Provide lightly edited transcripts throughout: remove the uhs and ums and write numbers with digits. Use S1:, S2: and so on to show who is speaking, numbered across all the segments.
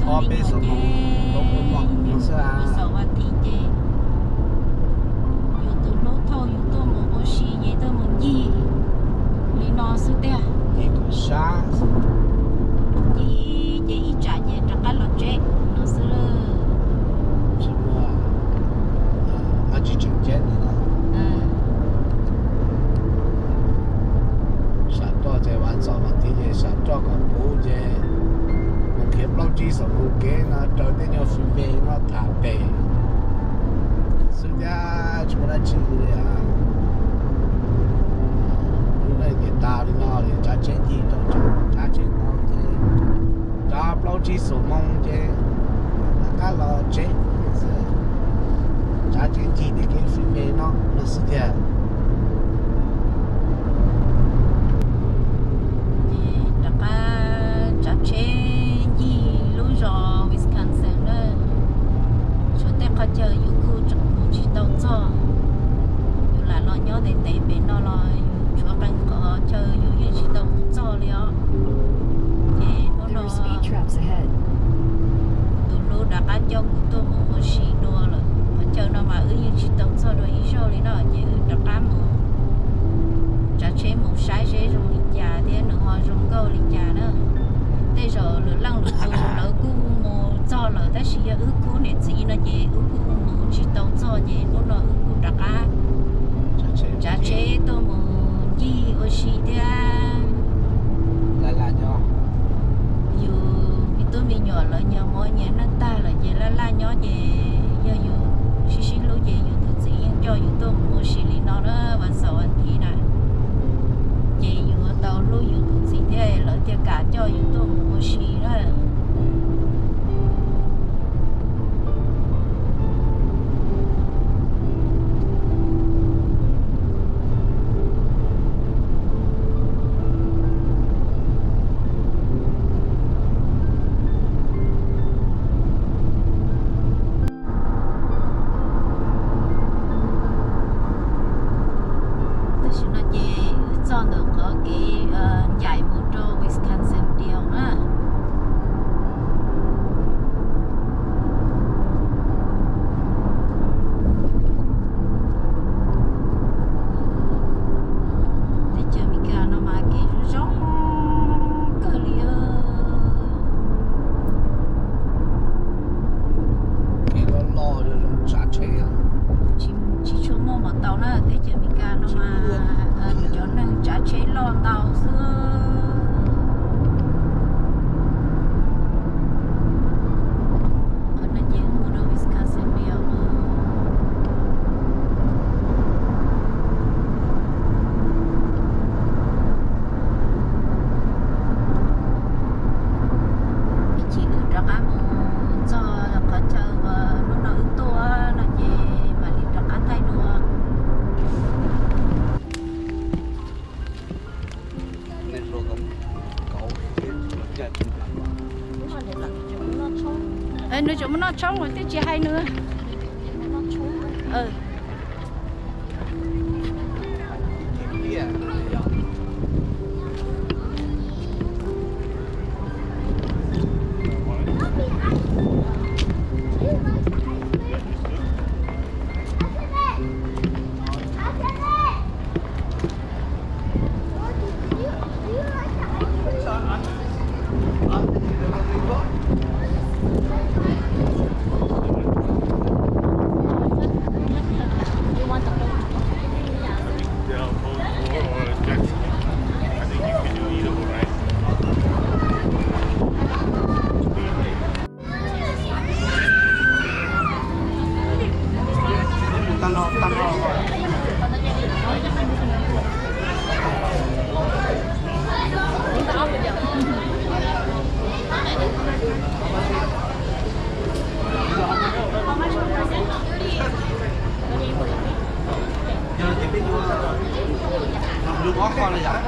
S1: có bây giờ không muốn mọc nó sẽ là
S2: sợ và thì chứ yêu tôi lỗ thâu yêu tôi một ô xí vậy tôi một gì lý nó sự thế
S1: đi cũng xa
S2: chị trả về trả cái lọt chết nó sẽ
S1: chỉ là ở chỉ chừng chết nữa sản to chế bán sọ mà thì chế sản cho cả bố chế một khiếp lâu chỉ sống một kế nó trở đến nhiều phim về nó thả bể sự ra chúng ta chỉ là lúc này thì ta đi nó thì trả chết gì đâu trả chết nó thì trả lâu chỉ sống mong chế cá lo chết trả chết gì để cái phim về nó sự ra
S2: chờ yêu cô chụp một chiếc tàu cho yêu là lo nhớ đến tây bên đó lo chúa cần có chờ yêu chiếc tàu cho liền thì nó tụi nó đã cá cho của tôi một xí đua rồi có chờ nó mà yêu chiếc tàu cho rồi yêu rồi thì nó như đã cá một trả chế một sai chế dùng lịch trà thế nữa họ dùng câu lịch trà nữa bây giờ lửa lăng lửa lửa cu một cho lửa ta chỉ ước cu này chỉ nó gì ước cu một chỉ tàu cho gì nó là ước cu đặc á trả chế tôi một gì ở xí thế
S1: là nhỏ
S2: dù tôi mình nhỏ là nhỏ mỗi nhà nó ta là gì là nhỏ gì giờ dù xí lúa gì dù tôi chỉ cho dù tôi một xí li nó đó và sau anh thì này chị dù tàu lúa dù tôi chỉ thế là cho cả cho dù tôi một xí đó nơi chỗ nó trống rồi tiếp chỉ hai nữa
S1: Đưa có con này vậy?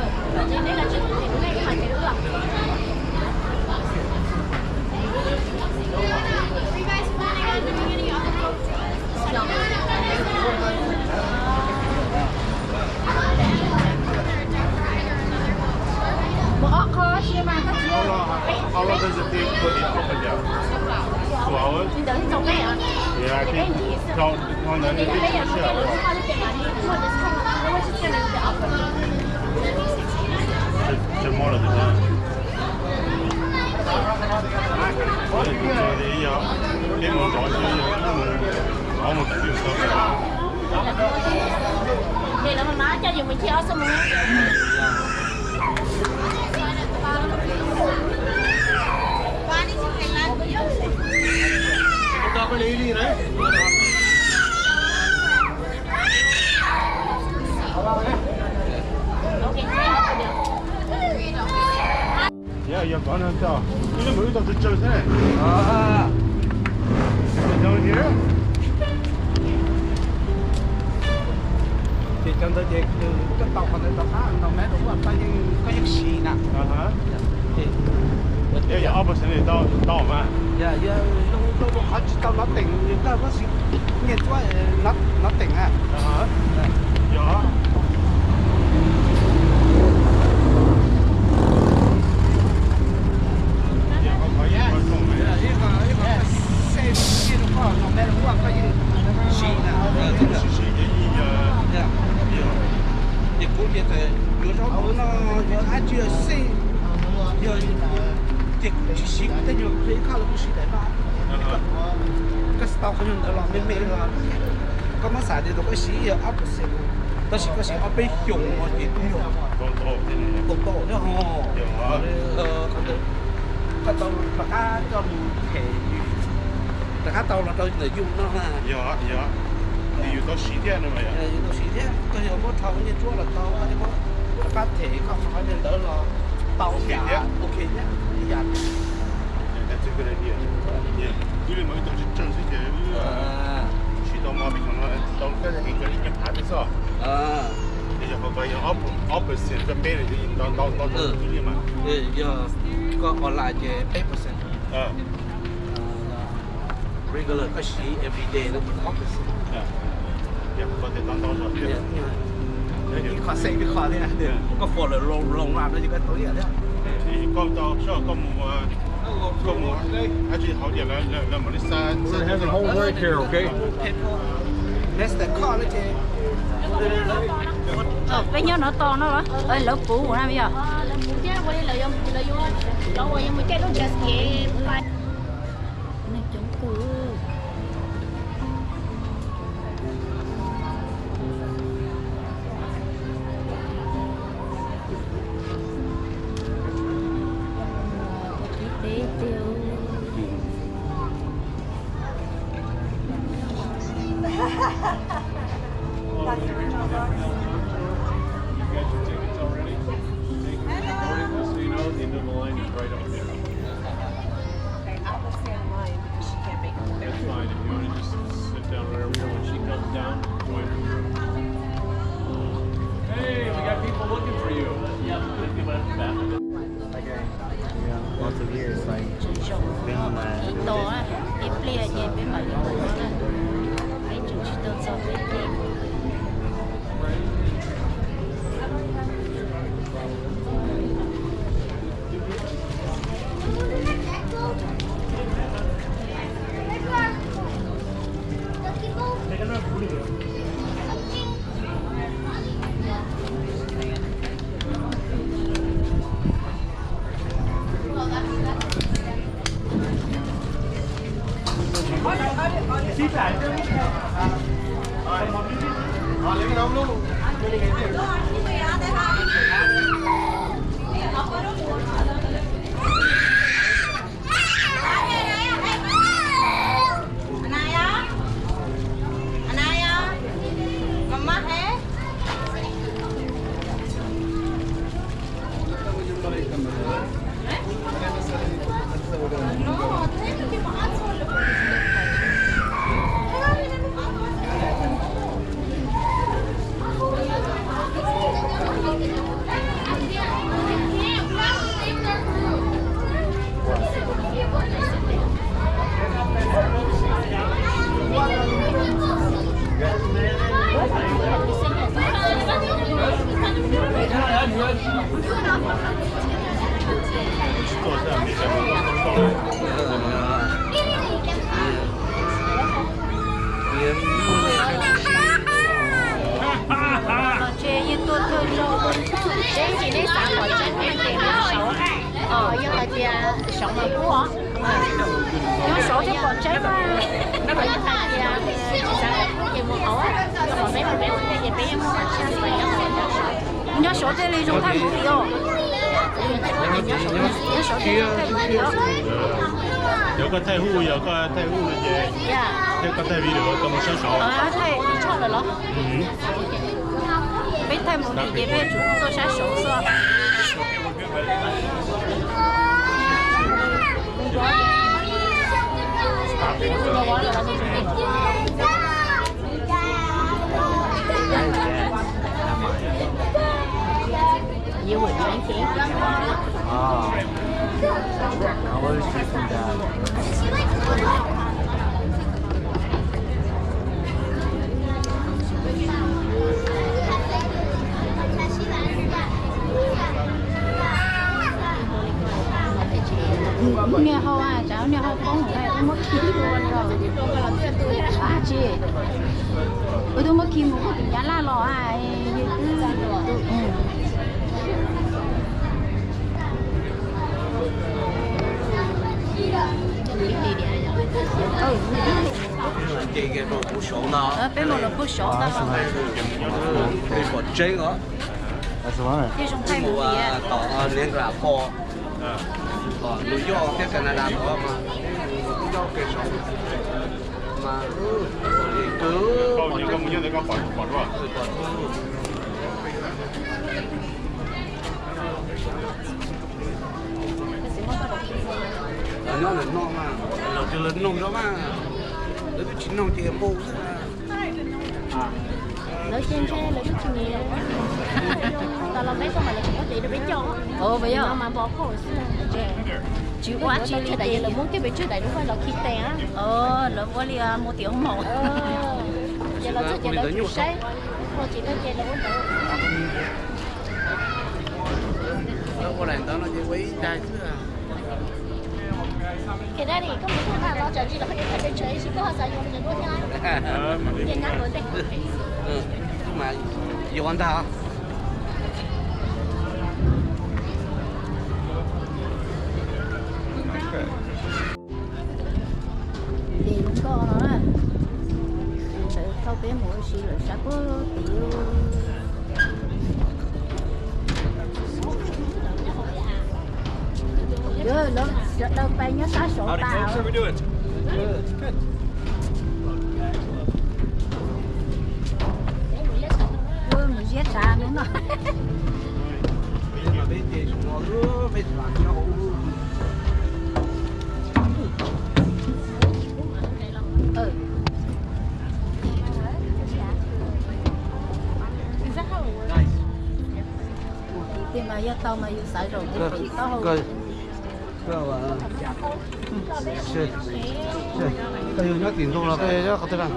S2: Bỏ khó chia mà các chị ơi.
S3: how long does it take for it to open there? 2 hours? Yeah, I think count the next 2 hours. Tomorrow the time.
S2: Thì là mình nói cho dùng mình chia xong rồi.
S3: Tao có lý đi đấy. Yeah, you're gonna tell. You know, we're going to church, isn't it? Down here?
S1: Thì trong đó thì cái tàu còn tàu khác tàu mẹ đúng là có những xì nè.
S3: Yeah, you're opposite it, down, man.
S1: Dạ, nó họ chỉ tàu nó tỉnh, nhưng ta có gì nghe quá nó tỉnh à.
S3: Yeah.
S1: tao không nhận được là mình là có mất xài thì tôi có xí ấp xíu tôi chỉ có xí ấp bị dùng mà thì cũng dùng cũng tổ nữa hồ cái tàu là cá cho mình thể là cá tàu là tôi để dùng nó mà
S3: dạ thì dùng tao xí thế nữa mà
S1: dùng tao xí thế tôi hiểu có thầu như chúa là tao có cá thể không phải nên đỡ là tàu giả ok nhé giả.
S3: That's a good idea. Yeah. 우리 뭐 또 진짜 이제 시도 뭐 비켜나 또 cái gì cái cái phá cái sao bây giờ có cái opposite cái bên này nó cái mà
S1: giờ có còn lại cái 8% regular có sĩ everyday nó cũng opposite
S3: có thể tăng rồi
S1: những khó xây cái khó thế này có phổ là lồng làm nó chỉ có tối vậy đấy
S3: thì con tàu sao con actually how do you learn what is that?
S4: We're gonna have the whole work here, okay?
S1: That's the car đấy chứ.
S2: Bây giờ nó to nó ơi lớp cũ của nó bây giờ. Lớp cũ chứ, qua đây là dùng lâu rồi nhưng mà cái nó just cái này chống cũ.
S4: Lots of years, like being
S3: 坐在没想到刚到来。
S2: chế như tôi thôi rồi chế chỉ để sáng gọi chế tiền tiền nó số nhưng mà chị sống mà của nó số chứ còn chế mà nó phải như thay chị sáng chị mua ổ còn mấy mấy chị bé em mua nhớ số chế lý trong thay mua điều nhớ số chế thay mua điều
S3: 有個太湖，有個太湖嘅嘢，一個太湖嚟個咁少數。
S2: thay đi cho rồi đó biết thay một điểm gì bên chúng tôi sẽ số xưa nhiều người tránh khí
S4: I was thinking that.
S2: nghe hao à cháu nghe hao con này tôi mất khí luôn rồi à chị tôi mất khí một cái giá la lò à
S5: chị cái đồ bút số nó
S2: bên một là bút số đó
S5: cái bột chế đó
S4: That's the one.
S2: đi trong thay một gì à
S5: tỏ liên là kho núi do cái Canada đó mà do cái số mà cứ
S3: Không, những cái muốn những cái khoản rồi.
S5: nó là nó mà nó chỉ là nông đó mà nó chỉ nông thì em bố
S2: nói trên xe là rất nhiều tao làm mấy con mà lại không có tiền để cho bây giờ mà bỏ khổ chỉ quá chỉ đi đây là muốn cái bên trước đây đúng phải là khi té là có li mua tiếng màu giờ là chắc là chủ xe còn chỉ có chơi là muốn
S5: nó có lần đó nó chỉ quý trai chứ
S2: cái này thì có một cái nào đó chẳng chỉ là phải chơi chơi chỉ có sử dụng những cái nhá tiền nhá rồi đấy
S5: mà yêu anh ta
S2: thì cũng có nó là sự thâu bé mỗi xí là sẽ có tiểu đâu phải nhớ xá sổ tao mình giết ra nữa mà thì mà do tao mà xài rồi thì tao không
S5: đây nhớ tiền đâu là cái đó có thể làm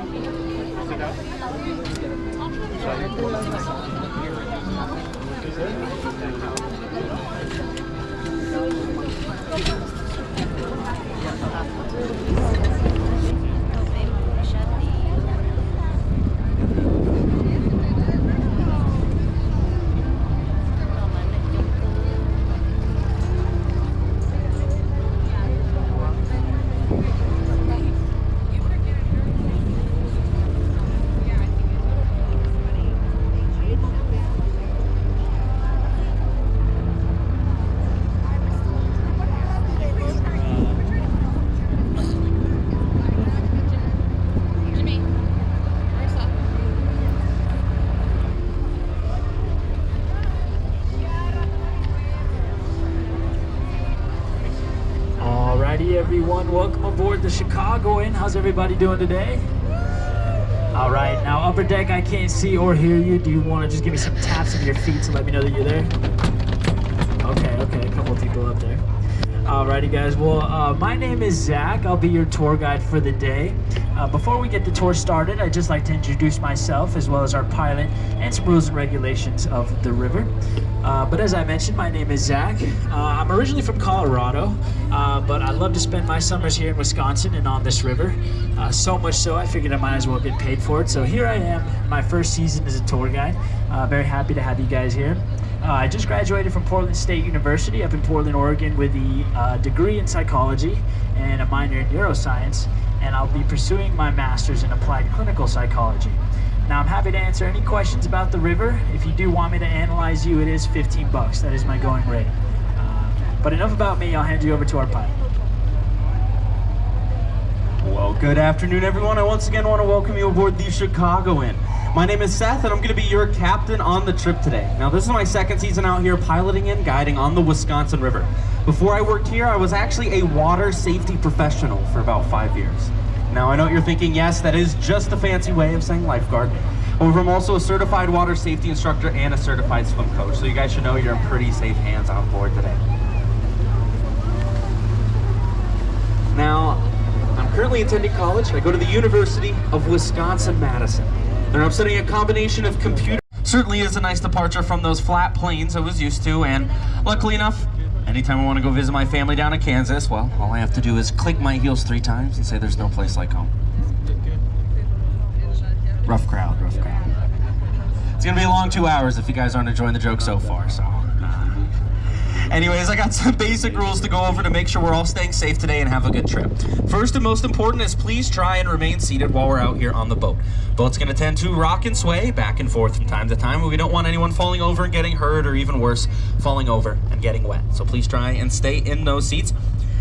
S6: Everyone, welcome aboard the Chicago Inn. How's everybody doing today? All right, now upper deck, I can't see or hear you. Do you want to just give me some taps of your feet to let me know that you're there? Okay, a couple of people up there. Alrighty guys, well my name is Zach. I'll be your tour guide for the day. Before we get the tour started, I'd just like to introduce myself as well as our pilot and some rules and regulations of the river. But as I mentioned, my name is Zach. I'm originally from Colorado, but I love to spend my summers here in Wisconsin and on this river. So much so I figured I might as well get paid for it. So here I am, my first season as a tour guide. Very happy to have you guys here. I just graduated from Portland State University up in Portland, Oregon with a degree in psychology and a minor in neuroscience, and I'll be pursuing my master's in applied clinical psychology. Now I'm happy to answer any questions about the river. If you do want me to analyze you, it is 15 bucks. That is my going rate. But enough about me, I'll hand you over to our pilot.
S7: Well, good afternoon, everyone. I once again want to welcome you aboard the Chicagoan. My name is Seth, and I'm going to be your captain on the trip today. Now, this is my second season out here piloting and guiding on the Wisconsin River. Before I worked here, I was actually a water safety professional for about 5 years. Now, I know what you're thinking, yes, that is just a fancy way of saying lifeguard. However, I'm also a certified water safety instructor and a certified swim coach, so you guys should know you're in pretty safe hands on board today. Now, I'm currently attending college. I go to the University of Wisconsin-Madison. And I'm studying a combination of computer. Certainly is a nice departure from those flat plains I was used to, and luckily enough, anytime I want to go visit my family down in Kansas, well, all I have to do is click my heels 3 times and say there's no place like home. Rough crowd, rough crowd. It's gonna be a long 2 hours if you guys aren't enjoying the joke so far, so. Anyways, I got some basic rules to go over to make sure we're all staying safe today and have a good trip. First and most important is please try and remain seated while we're out here on the boat. Boat's gonna tend to rock and sway back and forth from time to time, and we don't want anyone falling over and getting hurt, or even worse, falling over and getting wet. So please try and stay in those seats.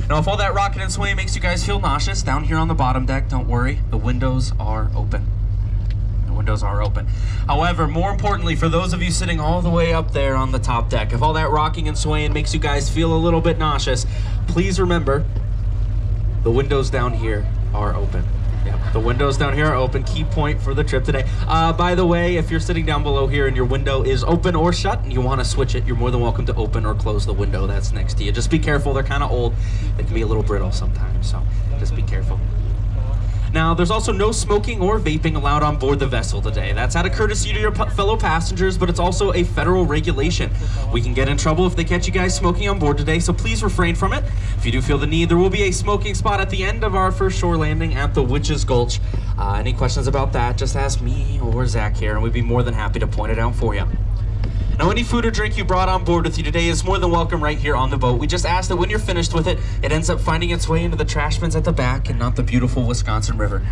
S7: Now, if all that rocking and swaying makes you guys feel nauseous, down here on the bottom deck, don't worry, the windows are open. Windows are open. However, more importantly, for those of you sitting all the way up there on the top deck, if all that rocking and swaying makes you guys feel a little bit nauseous, please remember the windows down here are open. Yep, the windows down here are open. Key point for the trip today. By the way, if you're sitting down below here and your window is open or shut and you want to switch it, you're more than welcome to open or close the window that's next to you. Just be careful. They're kind of old. They can be a little brittle sometimes, so just be careful. Now, there's also no smoking or vaping allowed on board the vessel today. That's out of courtesy to your fellow passengers, but it's also a federal regulation. We can get in trouble if they catch you guys smoking on board today, so please refrain from it. If you do feel the need, there will be a smoking spot at the end of our first shore landing at the Witch's Gulch. Any questions about that, just ask me or Zach here, and we'd be more than happy to point it out for you. Now, any food or drink you brought on board with you today is more than welcome right here on the boat. We just ask that when you're finished with it, it ends up finding its way into the trash bins at the back and not the beautiful Wisconsin River.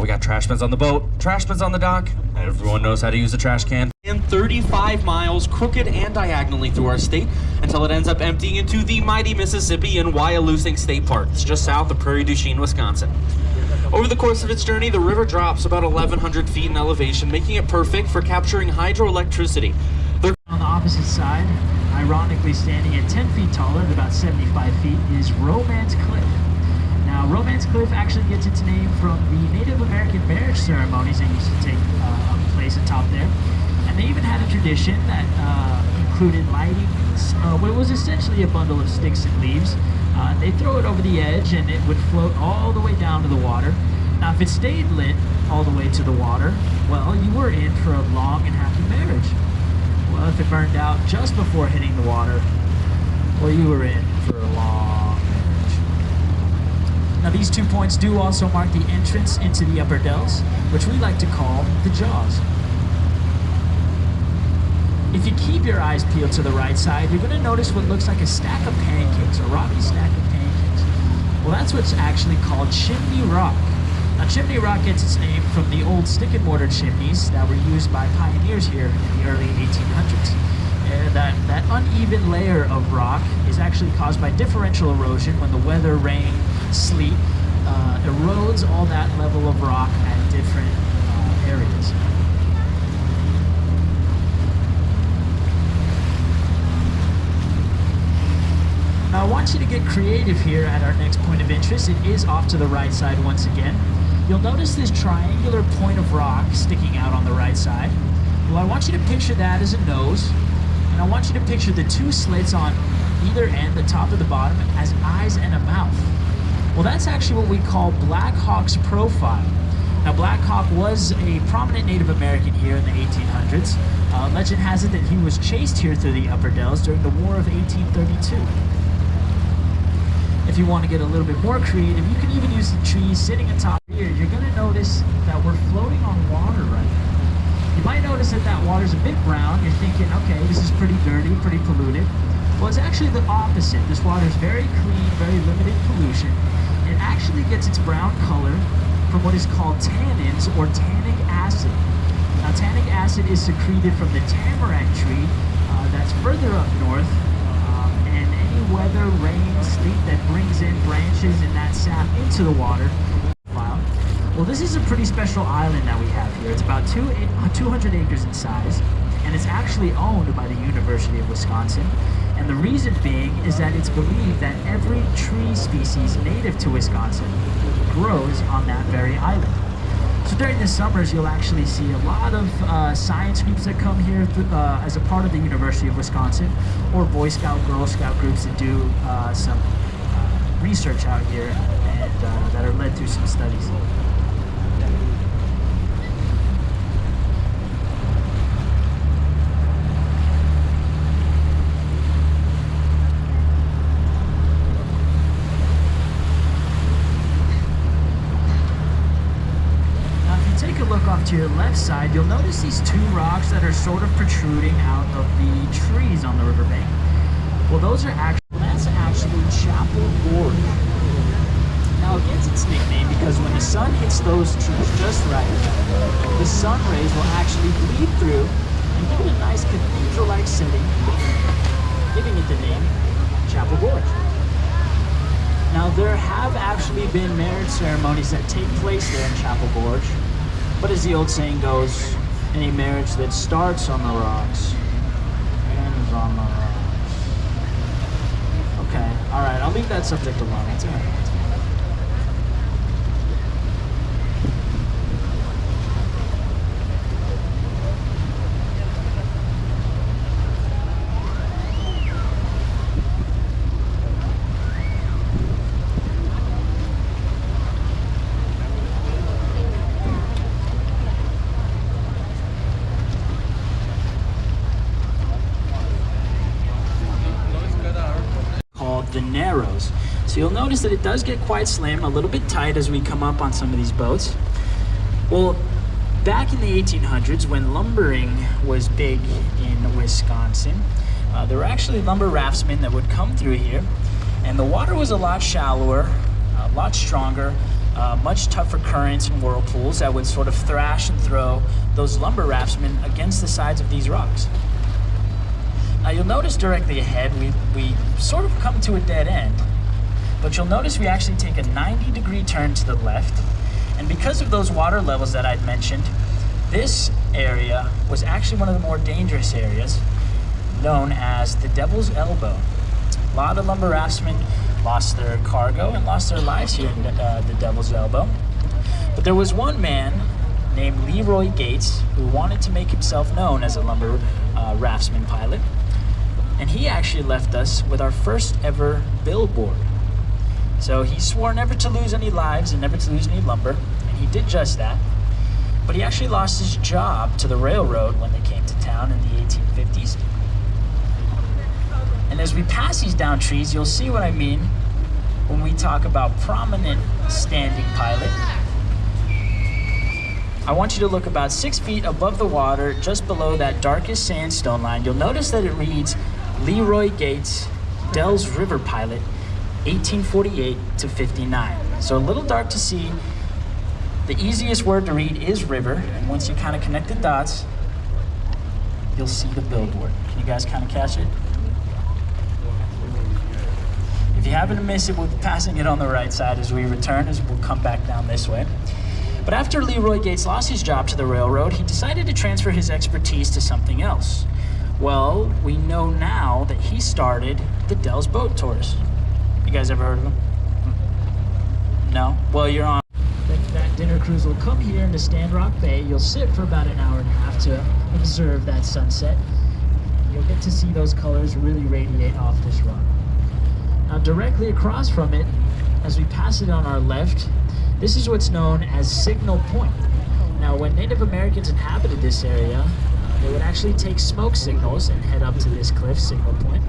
S7: We got trash bins on the boat, trash bins on the dock. Everyone knows how to use a trash can. And 35 miles crooked and diagonally through our state until it ends up emptying into the mighty Mississippi in Wyalusing State Park. It's just south of Prairie du Chien, Wisconsin. Over the course of its journey, the river drops about 1,100 feet in elevation, making it perfect for capturing hydroelectricity.
S6: On the opposite side, ironically standing at 10 feet taller at about 75 feet, is Romance Cliff. Now, Romance Cliff actually gets its name from the Native American marriage ceremonies that used to take place atop there. And they even had a tradition that included lighting what was essentially a bundle of sticks and leaves. They throw it over the edge and it would float all the way down to the water. Now, if it stayed lit all the way to the water, well, you were in for a long and happy marriage. Well, if it burned out just before hitting the water, well, you were in for a long marriage. Now, these 2 points do also mark the entrance into the upper dells, which we like to call the jaws. If you keep your eyes peeled to the right side, you're going to notice what looks like a stack of pancakes, a rocky stack of pancakes. Well, that's what's actually called Chimney Rock. Now, Chimney Rock gets its name from the old stick and mortar chimneys that were used by pioneers here in the early 1800s. And that uneven layer of rock is actually caused by differential erosion when the weather, rain, sleet erodes all that level of rock at different areas. Now, I want you to get creative here at our next point of interest. It is off to the right side once again. You'll notice this triangular point of rock sticking out on the right side. Well, I want you to picture that as a nose, And I want you to picture the two slits on either end, the top and the bottom, as eyes and a mouth. Well, that's actually what we call Black Hawk's profile. Now, Black Hawk was a prominent Native American here in the 1800s. Legend has it that he was chased here through the Upper Dells during the War of 1832. If you want to get a little bit more creative, you can even use the trees sitting atop here. You're going to notice that we're floating on water right now. You might notice that that water's a bit brown. You're thinking, okay, this is pretty dirty, pretty polluted. Well, it's actually the opposite. This water is very clean, very limited pollution. It actually gets its brown color from what is called tannins or tannic acid. Now, tannic acid is secreted from the tamarack tree that's further up north, and any weather, rain, sleet that brings in branches and that sap into the water. Well, this is a pretty special island that we have here. It's about 200 acres in size, and it's actually owned by the University of Wisconsin. And the reason being is that it's believed that every tree species native to Wisconsin grows on that very island. So during the summers, you'll actually see a lot of science groups that come here as a part of the University of Wisconsin, or Boy Scout, Girl Scout groups that do some research out here and that are led through some studies. To your left side, you'll notice these two rocks that are sort of protruding out of the trees on the riverbank. Well, that's actually Chapel Gorge. Now, it gets its nickname because when the sun hits those trees just right, the sun rays will actually bleed through and give it a nice cathedral-like setting, giving it the name Chapel Gorge. Now, there have actually been marriage ceremonies that take place there in Chapel Gorge. But as the old saying goes, any marriage that starts on the rocks ends on the rocks. Okay, alright, I'll leave that subject alone. It's alright. The Narrows. So you'll notice that it does get quite slim, a little bit tight as we come up on some of these boats. Well, back in the 1800s, when lumbering was big in Wisconsin, there were actually lumber raftsmen that would come through here, and the water was a lot shallower, a lot stronger, much tougher currents and whirlpools that would sort of thrash and throw those lumber raftsmen against the sides of these rocks. Now you'll notice directly ahead, we sort of come to a dead end, but you'll notice we actually take a 90-degree turn to the left, and because of those water levels that I'd mentioned, this area was actually one of the more dangerous areas, known as the Devil's Elbow. A lot of lumber raftsmen lost their cargo and lost their lives here in the Devil's Elbow, but there was one man named Leroy Gates who wanted to make himself known as a lumber raftsman pilot. And he actually left us with our first ever billboard. So he swore never to lose any lives and never to lose any lumber, and he did just that. But he actually lost his job to the railroad when they came to town in the 1850s. And as we pass these down trees, you'll see what I mean when we talk about prominent standing pilot. I want you to look about 6 feet above the water, just below that darkest sandstone line. You'll notice that it reads Leroy Gates, Dells River Pilot, 1848 to 59. So a little dark to see. The easiest word to read is river, and once you kind of connect the dots, you'll see the billboard. Can you guys kind of catch it? If you happen to miss it, we'll be passing it on the right side as we return, as we'll come back down this way. But after Leroy Gates lost his job to the railroad, he decided to transfer his expertise to something else. Well, we know now that he started the Dells Boat Tours. You guys ever heard of him? No? Well, you're on. That dinner cruise will come here into Stand Rock Bay. You'll sit for about an hour and a half to observe that sunset. you'll get to see those colors really radiate off this rock. Now directly across from it, as we pass it on our left, this is what's known as Signal Point. Now when Native Americans inhabited this area, they would actually take smoke signals and head up to this cliff, Signal Point.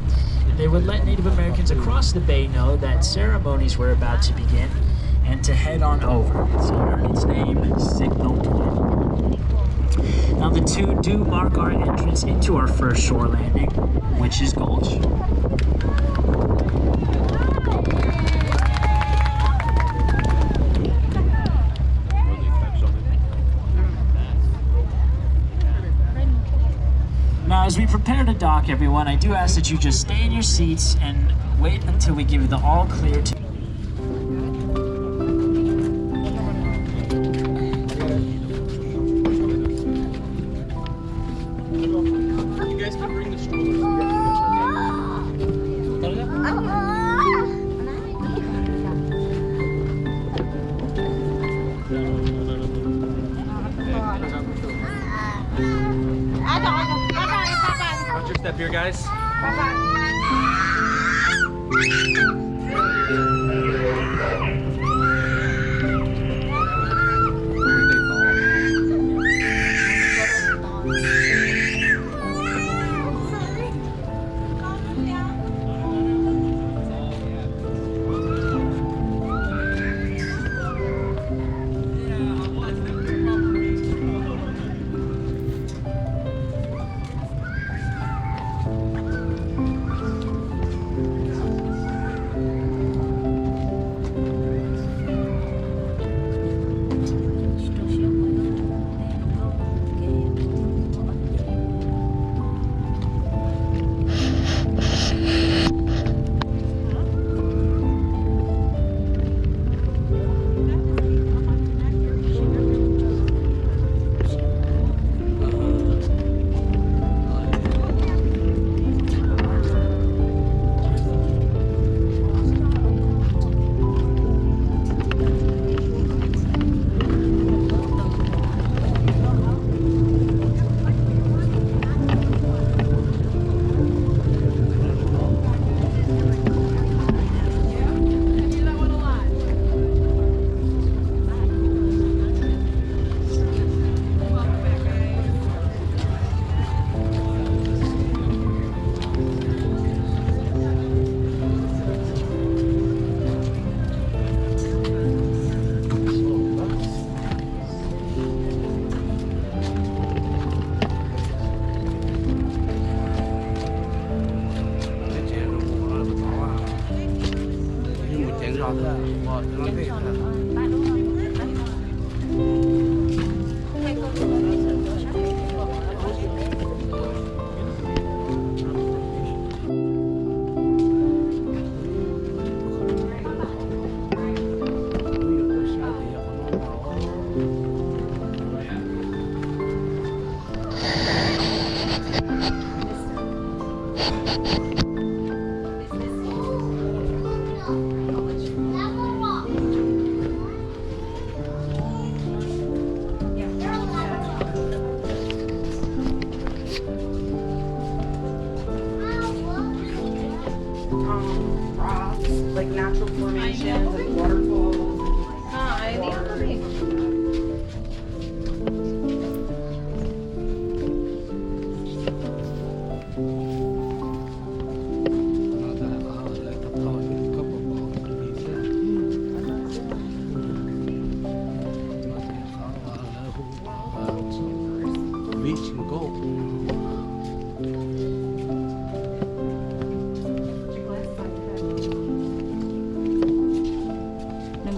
S6: And they would let Native Americans across the bay know that ceremonies were about to begin and to head on over. So its name, Signal Point. Now the two do mark our entrance into our first shore landing, which is Gulch. Now, as we prepare to dock, everyone, I do ask that you just stay in your seats and wait until we give you the all clear to...
S5: You guys can bring the strollers. Watch your step here, guys.
S8: Rocks, like natural formations, like waterfalls.
S1: Beach and go.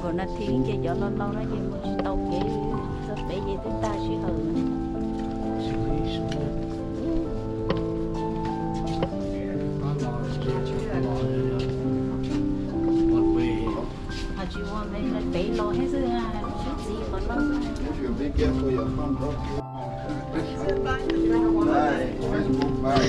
S2: 1 นาทีแกย้อนเรานะยังมันจะตกแกจะไปยังติดตาชื่อเหรอ How do you want me to pay lo hết rồi à? Chút gì mà lo ra.
S9: Be careful, your phone broke. Bye. Facebook, bye.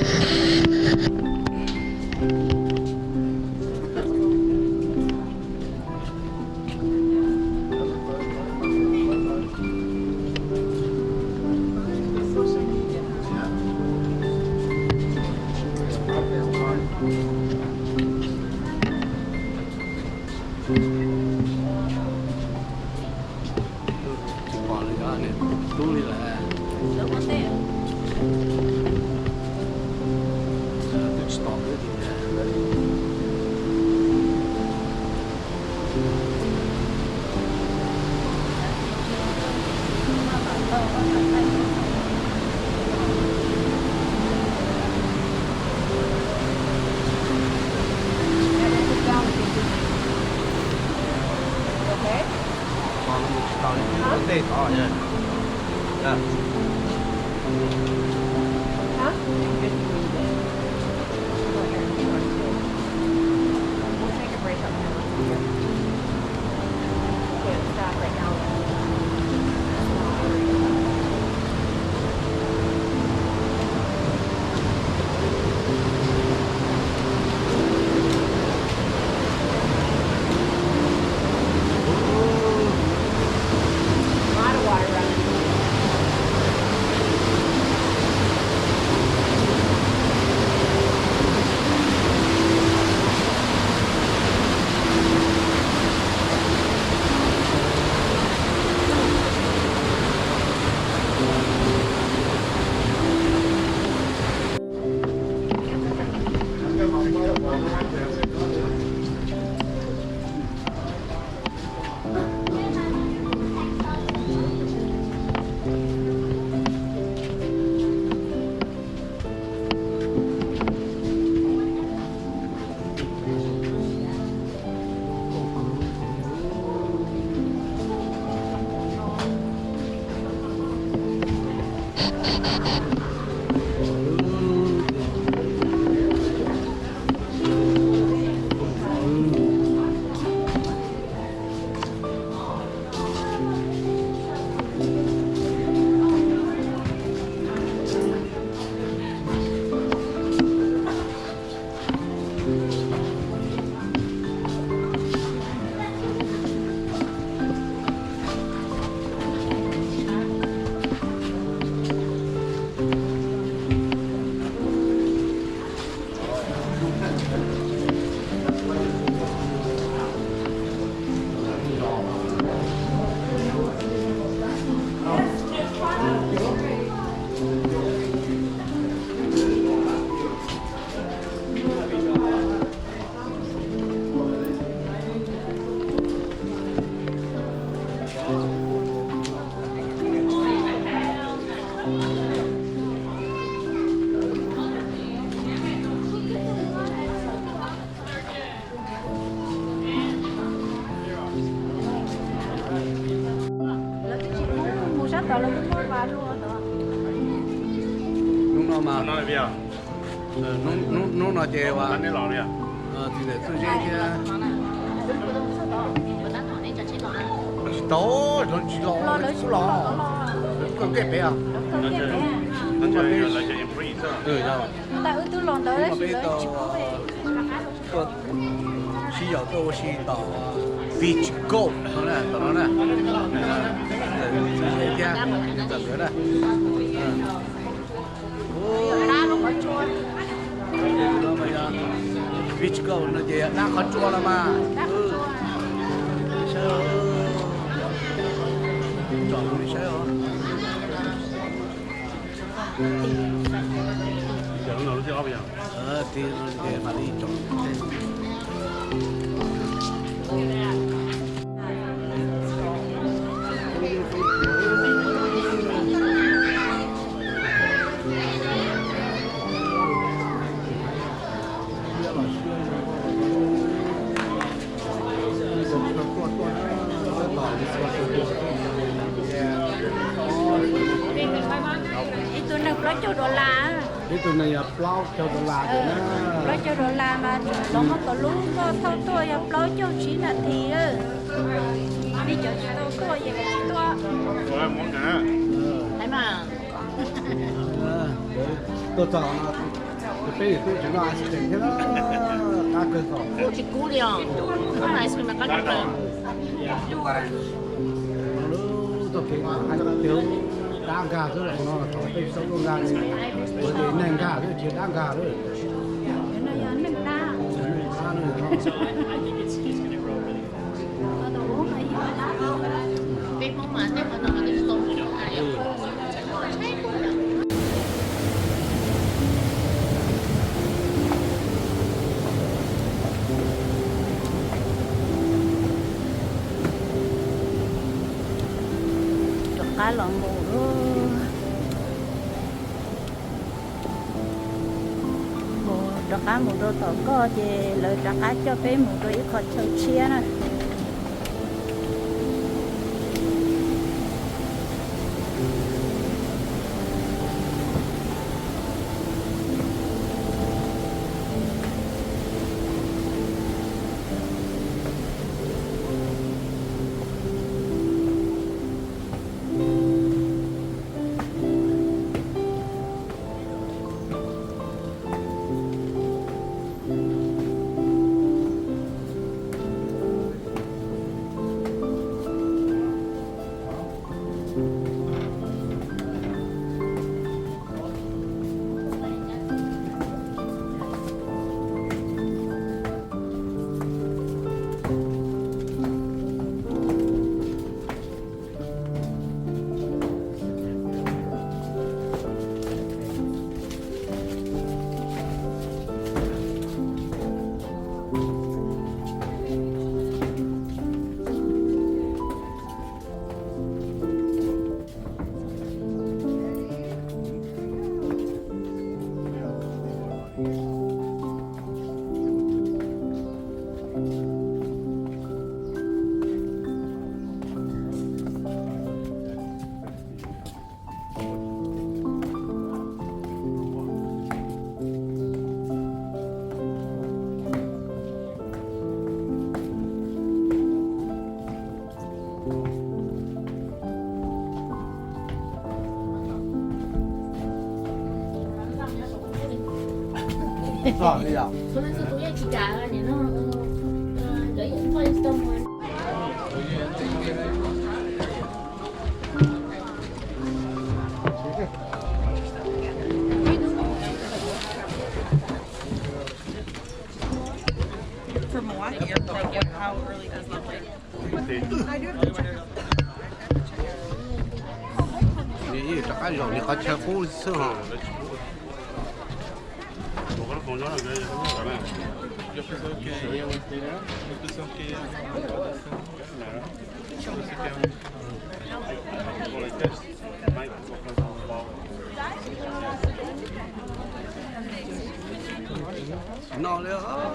S5: tê to vậy. Đó.
S8: Hả?
S5: Nó mà
S3: Nó là bia.
S5: nó là chè và
S3: Ăn cái lò bia.
S5: thì để tôi chơi chứ tốt rồi chỉ lò có cái bé à
S3: Nó chơi là chơi free
S5: đâu
S2: ta ư tu lon đó đấy
S5: mà bây giờ có chỉ có tôi chỉ tàu beach go nó nè tàu nó nè chơi chứ tập nữa nè nó bây giờ beach go nó chơi đã có chua là mà chọn đi chơi hả
S3: giờ nó chơi ốc bây giờ
S5: thì nó chơi mà đi chọn
S2: itu nak pelajar dolar.
S1: Itu này là plau cho đô la rồi đó.
S2: Pelajar dolar mà nó mà có lúc có thâu tôi là pelajar chỉ là thì bây giờ tôi có gì cái tôi.
S3: Rồi muốn cả.
S2: Thấy mà.
S1: Tôi chọn nó bây giờ tôi chỉ nói sự tình thế đó các cơ sở.
S2: Cô chỉ cú liền. Hôm nay xin mà các bạn.
S1: Tôi thấy anh thiếu đang gà thôi là nó là thằng tây sống con gà này bởi vì nền gà thôi chỉ đang gà thôi
S2: Cái này là nền ta.
S1: sao nữa nó
S2: Biết món mà nếu mà nó là cái tôm cá lọn mù đó cá mù đó tao có về lời cá cho bé mù đó ít khỏi chơi chia này
S5: sao bây giờ?
S8: For Milwaukee, like how early does that wait?
S5: Đi trả rồi đi có chơi phố xưa hả?
S3: 먹으러 보자는 게 그러면 옆에서 이렇게 옆에서
S5: Nó nữa.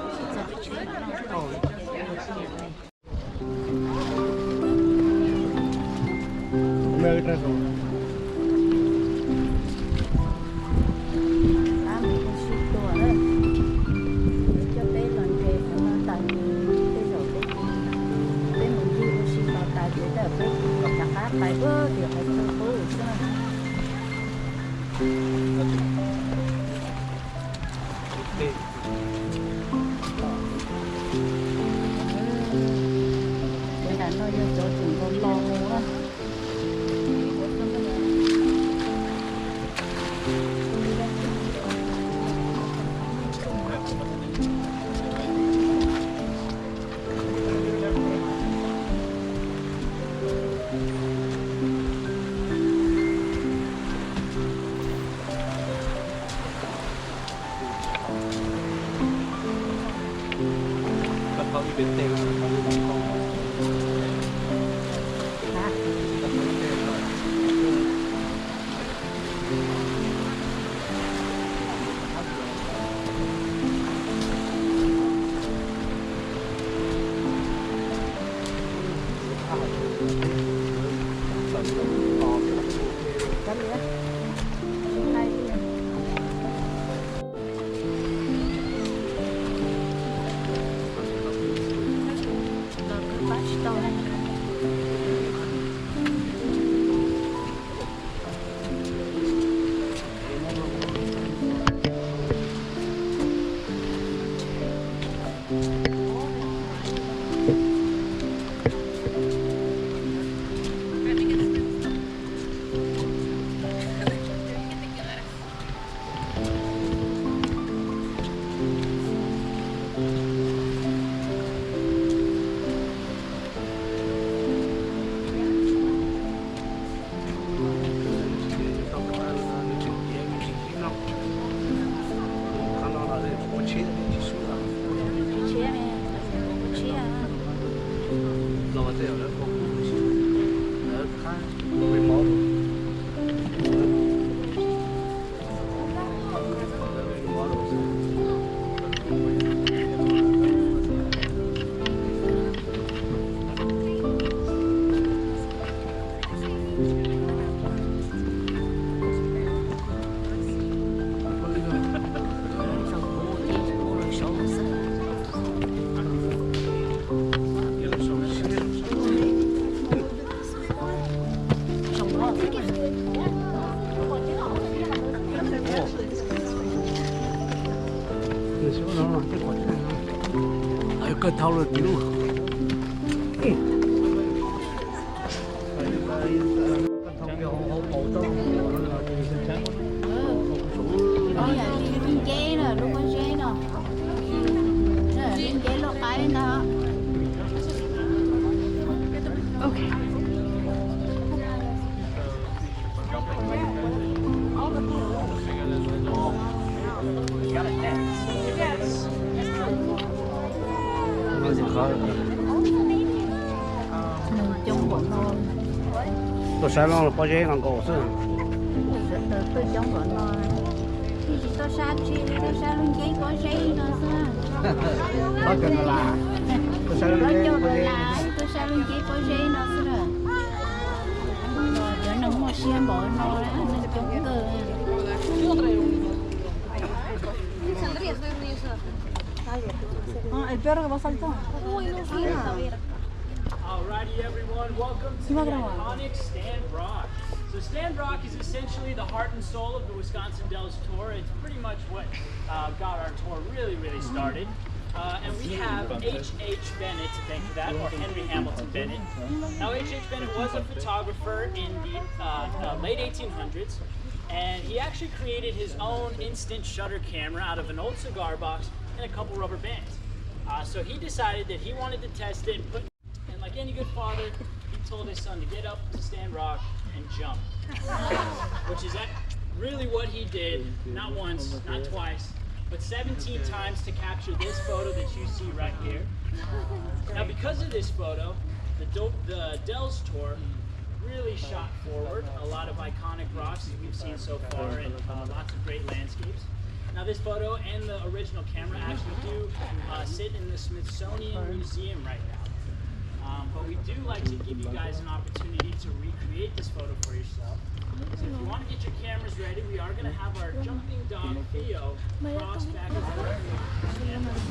S1: Cái thau là tiêu.
S5: Tôi sẽ lo là bao nhiêu là cổ chứ?
S2: Tôi trong bọn nó thì chỉ tôi xa chi tôi xa luôn giấy có giấy nó sao?
S5: Nó cần là tôi sẽ
S2: Nó
S5: lo
S2: cho tôi là tôi xa luôn giấy có giấy nó sao? Rồi cho nó mua xe bỏ nó đó nó chống cơ.
S8: Ah, espero que va a saltar. Uy, no sé.
S6: Alrighty, everyone, welcome to the iconic Stand Rock. So Stand Rock is essentially the heart and soul of the Wisconsin Dells Tour. It's pretty much what got our tour really started. And we have H.H. Bennett to thank for that, or Henry Hamilton Bennett. Now H.H. Bennett was a photographer in the late 1800s, and he actually created his own instant shutter camera out of an old cigar box and a couple rubber bands. So he decided that he wanted to test it, and like any good father, he told his son to get up to Stand Rock and jump, which is really what he did, not once, not twice, but 17 times to capture this photo that you see right here. Now because of this photo, the Dells Tour really shot forward a lot of iconic rocks that we've seen so far, and lots of great landscapes. Now this photo and the original camera actually do sit in the Smithsonian Museum right now. But we do like to give you guys an opportunity to recreate this photo for yourself. So if you want to get your cameras ready, we are going to have our jumping dog Theo cross back and forth.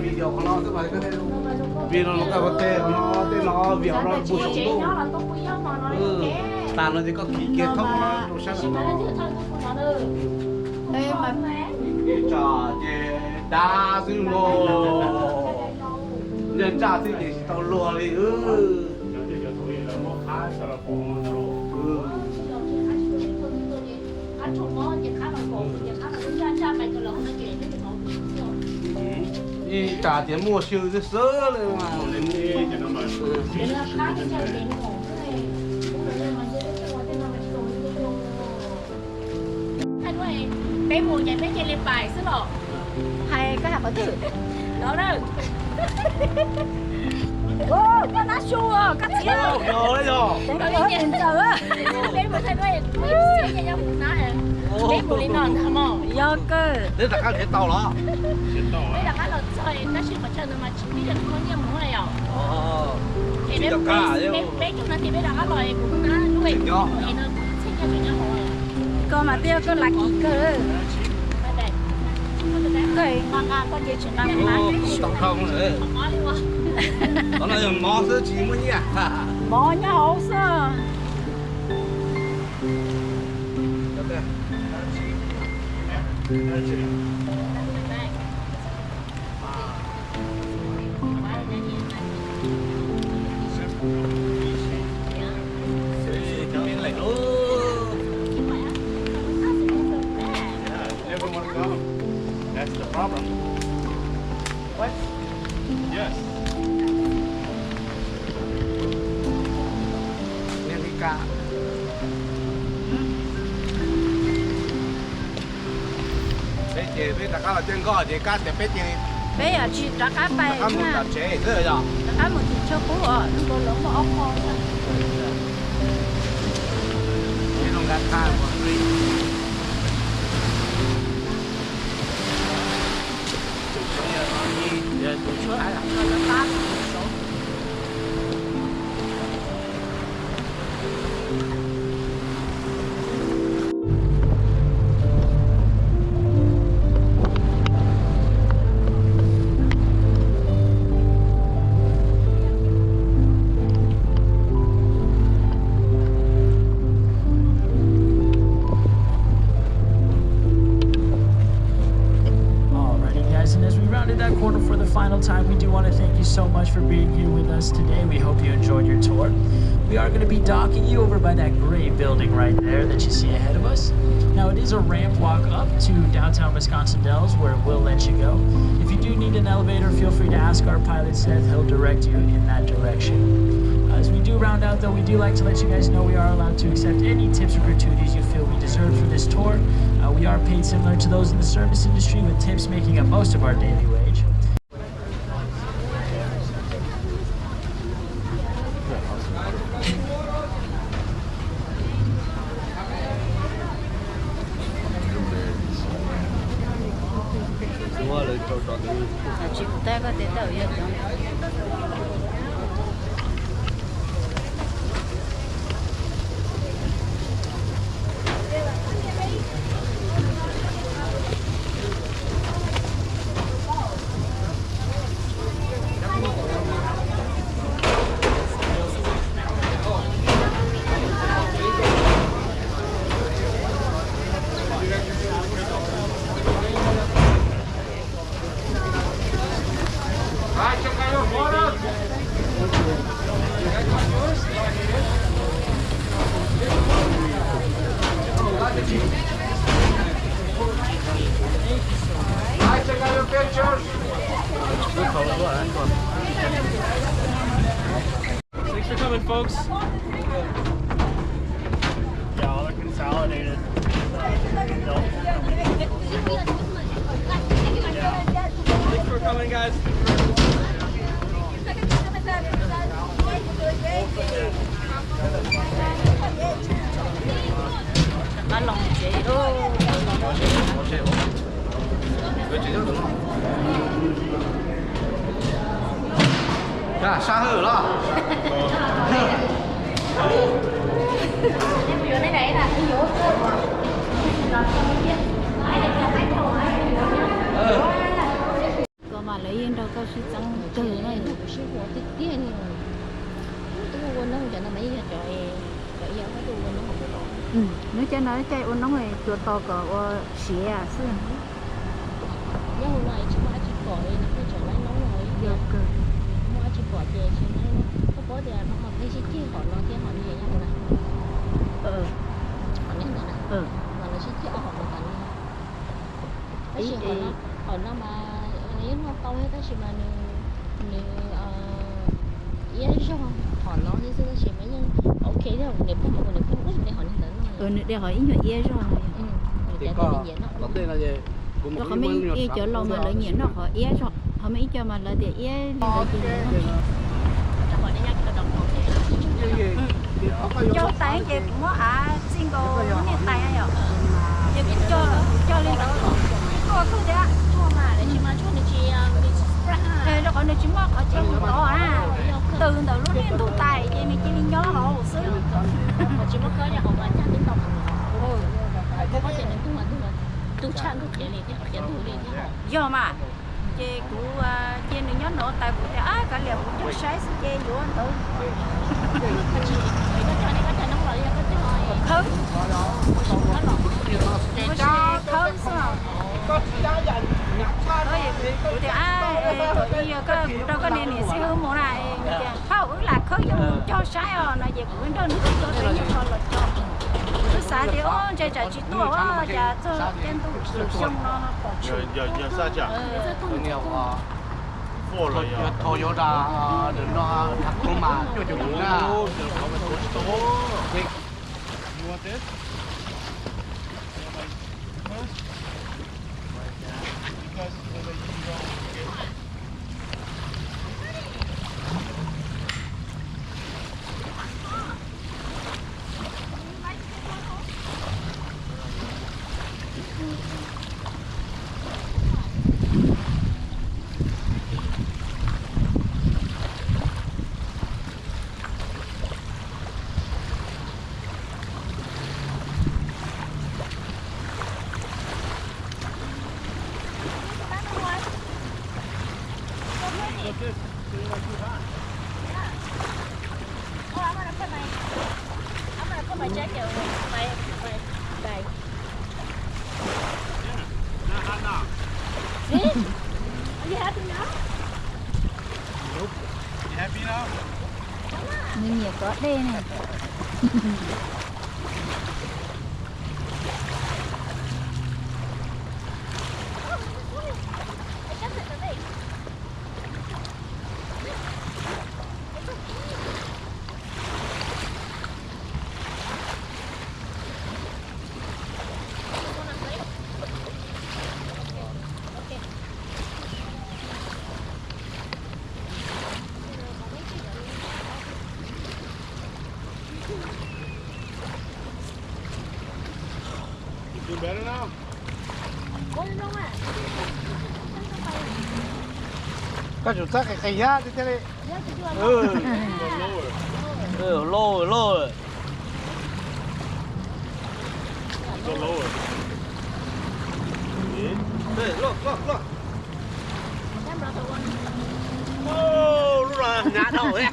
S5: video của nó tức là cái video nó cái vấn đề nó video nó bù sống luôn ta nó chỉ có khí kết thúc nó đồ sát cái trò chơi đa sư lô nhân trả thì chỉ tao lùa đi đi trả tiền mua siêu rất sớmเลยmà
S2: bé mùa vậy bé chơi lên bài xứ lọ hay có hạt có thử đó đâu ô có lá chua cắt
S5: rồi rồi
S2: có đi nhìn chờ á bé một thay đôi xíu cho nhau một nãy mấy bữa đi nón hả mò do cơ
S5: Thế là các để tàu đó.
S2: bây giờ cái là chơi nó chỉ phải chơi mà chỉ biết là có nhiều món này à thì
S5: Chỉ
S2: mấy
S5: được cả chứ.
S2: mấy chỗ này thì bây giờ cái loại cũng nó lúc này thì nó thích cho chuyện nhau cơ mà tiêu cơ là kỳ cơ cái con gì chuyện nào mà
S5: Tổng thông rồi. Đó là mò sơ chỉ mới nhỉ.
S2: mò nhau sao
S3: Never want to go. That's the problem. What? Yes.
S5: Nên đi cả. Bây giờ bây giờ các là trên có gì cả để bây giờ
S2: bây giờ chỉ đã cá bay
S5: các muốn
S2: nha
S5: tập chế thế rồi.
S2: cá một thịt cho cú ở nó có lỗ một ốc kho
S5: Đi弄cái khai một đi. Giờ tụi chúa ai làm nó tát.
S6: corner for the final time, we do want to thank you so much for being here with us today. We hope you enjoyed your tour. We are going to be docking you over by that gray building right there that you see ahead of us. Now, it is a ramp walk up to downtown Wisconsin Dells where we'll let you go. If you do need an elevator, feel free to ask our pilot Seth. He'll direct you in that direction. As we do round out, though, we do like to let you guys know we are allowed to accept any tips or gratuities you feel we deserve for this tour. We are paid similar to those in the service industry, with tips making up most of our daily wage.
S10: Thanks for coming, folks. Yeah, all are consolidated. Yeah. Thanks for coming, guys.
S5: 야, 샤흐라.
S2: Cơ mà lấy yên đâu có sự tăng từ này sự của tiết tiền tôi quên nó cho nó mấy giờ trời bây giờ cái tôi quên nó không có nó cho nó chạy ôn nó nàyตัวต่อก็xé à xưa nhưng hôm nay chỉ mua chỉ gọi nó cứ trở lại nóng rồi được mua chỉ gọi về chỉ nói nó có để nó học cái gì họ nó cái họ như vậy nhau này họ như này mà nó chỉ cho họ một cái cái gì họ nó mà nếu nó to hết cái gì mà nếu yên rồi họ nó như thế gì mấy nhân ok rồi nếu không mà nếu không có để họ như thế nó để họ yên rồi yên rồi
S5: Thì có đầu tiên là gì?
S2: Rồi họ mới yên chỗ lâu mà lợi nhiễm nó họ yên rồi họ mới cho mà lợi để yên cho tay chị cũng có single nó tay rồi Giờ biết cho lên đó. Có cứ thế ạ. Thế nó còn được chỉ móc ở trên đó à. Từ lúc lên thu tài vậy mình chỉ lên nhớ họ một xíu.
S11: chỉ có nhà họ bán trang tiếng đồng. Có thể là tu trang được cái này cái thủ lên thế họ.
S2: Giờ mà chị cũng chị đừng nhớ nữa tại cũng đã cả liệu cũng chắc sai sự chị vô anh tự.
S11: Có cho nó rồi có cho rồi.
S2: Khứ. Cho khứ sao? Thôi cũng thì bây giờ có đâu có nên sẽ hướng mùa này không ước là khứ dùng cho sai rồi nó về cũng đơn nước cho tới nhiều con là cho. Cứ xả thì ôn chạy chạy chỉ tua quá chả cho trên tu sung nó.
S3: Giờ sao chả?
S5: Tôi nhiều
S3: Vô rồi giờ.
S5: thôi vô ra đừng nó thật luôn mà cho chủ đúng ra.
S3: You want this?
S2: Mình nhiều có đây này.
S3: You better now?
S5: Có chủ sắc cái giá thế này.
S3: Lower.
S5: Lô.
S3: Go lower.
S5: Look. Oh, lúc là ngã đầu đấy.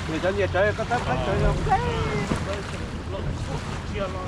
S5: Người dân nhiệt trời có tắt trời không?
S3: Chia lo.